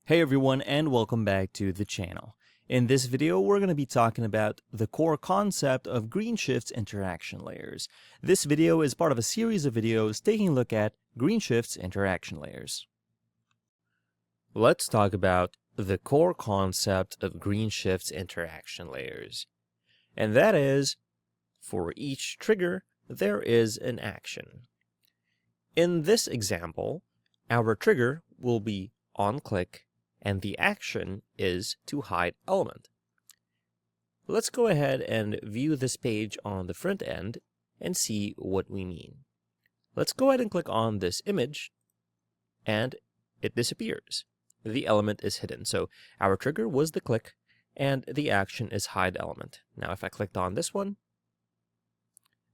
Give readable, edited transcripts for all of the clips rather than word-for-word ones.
Hey everyone, and welcome back to the channel. In this video, we're going to be talking about the core concept of Greenshift's interaction layers. This video is part of a series of videos taking a look at Greenshift's interaction layers. Let's talk about the core concept of Greenshift's interaction layers. And that is, for each trigger, there is an action. In this example, our trigger will be onClick, and the action is to hide element. Let's go ahead and view this page on the front end and see what we mean. Let's go ahead and click on this image, and it disappears. The element is hidden. So our trigger was the click, and the action is hide element. Now if I clicked on this one,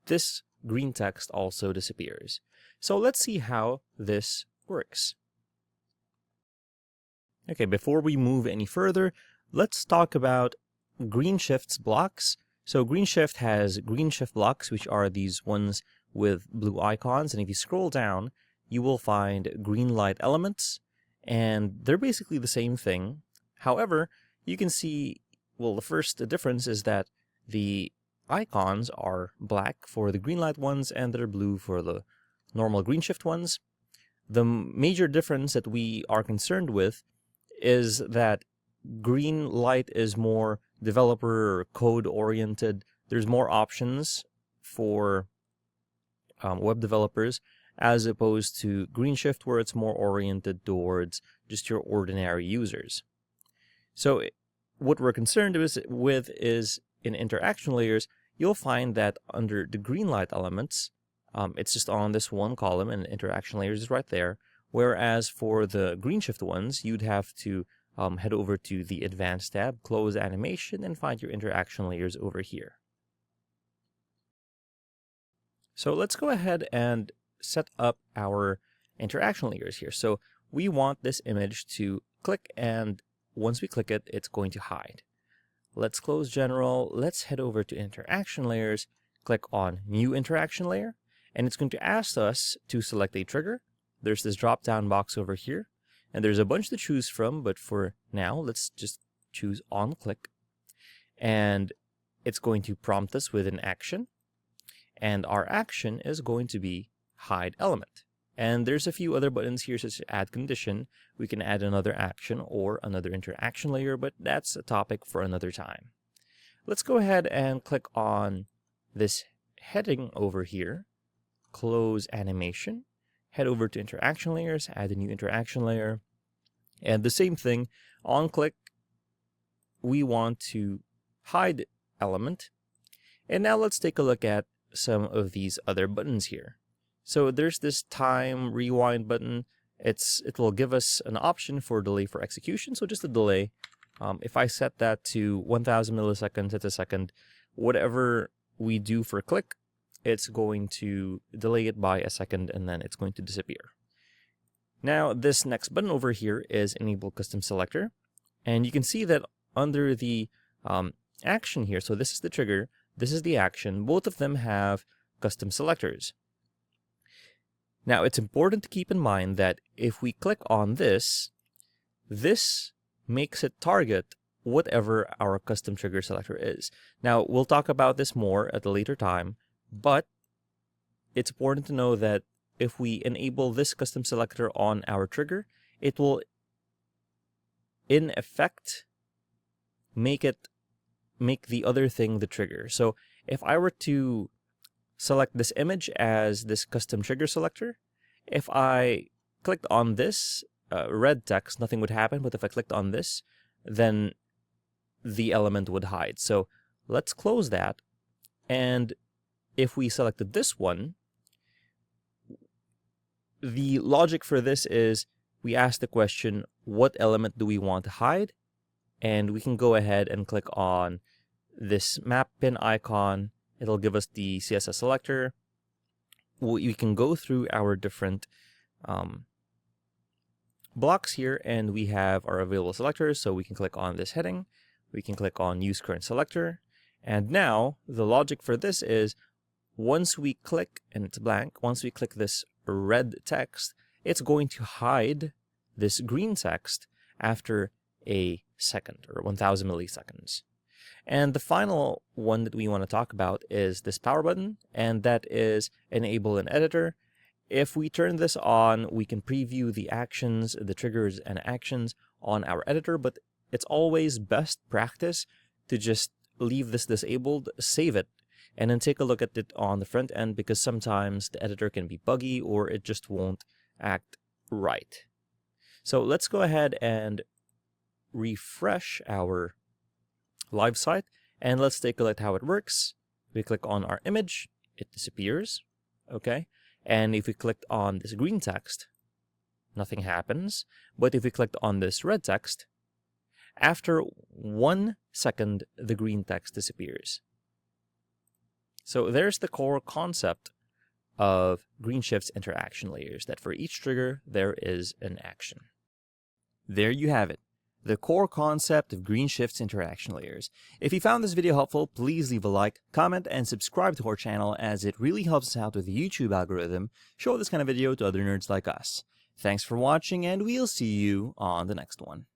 this green text also disappears. So let's see how this works. Okay, before we move any further, let's talk about Greenshift's blocks. So Greenshift has Greenshift blocks, which are these ones with blue icons. And if you scroll down, you will find green light elements. And they're basically the same thing. However, you can see, well, the first difference is that the icons are black for the green light ones, and they're blue for the normal Greenshift ones. The major difference that we are concerned with is that green light is more developer or code oriented. There's more options for web developers as opposed to Greenshift, where it's more oriented towards just your ordinary users. So what we're concerned with is in interaction layers, you'll find that under the green light elements, it's just on this one column, and interaction layers is right there. Whereas for the Greenshift ones, you'd have to head over to the Advanced tab, close Animation, and find your interaction layers over here. So let's go ahead and set up our interaction layers here. So we want this image to click, and once we click it, it's going to hide. Let's close General. Let's head over to Interaction Layers, click on New Interaction Layer, and it's going to ask us to select a trigger. There's this drop-down box over here, and there's a bunch to choose from, but for now, let's just choose onClick. And it's going to prompt us with an action, and our action is going to be hide element. And there's a few other buttons here, such as add condition. We can add another action or another interaction layer, but that's a topic for another time. Let's go ahead and click on this heading over here, close animation, head over to interaction layers, add a new interaction layer, and the same thing, on click, we want to hide element. And now let's take a look at some of these other buttons here. So there's this time rewind button. It will give us an option for delay for execution, so just a delay. If I set that to 1000 milliseconds at a second, whatever we do for click, it's going to delay it by a second, and then it's going to disappear. Now, this next button over here is Enable Custom Selector. And you can see that under the action here, so this is the trigger, this is the action, both of them have custom selectors. Now, it's important to keep in mind that if we click on this, this makes it target whatever our custom trigger selector is. Now, we'll talk about this more at a later time, but it's important to know that if we enable this custom selector on our trigger, it will, in effect, make the other thing the trigger. So if I were to select this image as this custom trigger selector, if I clicked on this red text, nothing would happen. But if I clicked on this, then the element would hide. So let's close that. And if we selected this one, the logic for this is we ask the question, what element do we want to hide? And we can go ahead and click on this map pin icon. It'll give us the CSS selector. We can go through our different blocks here, and we have our available selectors. So we can click on this heading. We can click on Use Current Selector. And now the logic for this is once we click, and it's blank, once we click this red text, it's going to hide this green text, after a second or 1000 milliseconds. And the final one that we want to talk about is this power button, and that is enable an editor. If we turn this on, we can preview the actions, the triggers and actions on our editor, but it's always best practice to just leave this disabled, save it, and then take a look at it on the front end, because sometimes the editor can be buggy or it just won't act right. So let's go ahead and refresh our live site, and let's take a look at how it works. We click on our image, it disappears, okay? And if we click on this green text, nothing happens. But if we click on this red text, after 1 second, the green text disappears. So there's the core concept of Greenshift's interaction layers, that for each trigger, there is an action. There you have it, the core concept of Greenshift's interaction layers. If you found this video helpful, please leave a like, comment, and subscribe to our channel, as it really helps us out with the YouTube algorithm, show this kind of video to other nerds like us. Thanks for watching, and we'll see you on the next one.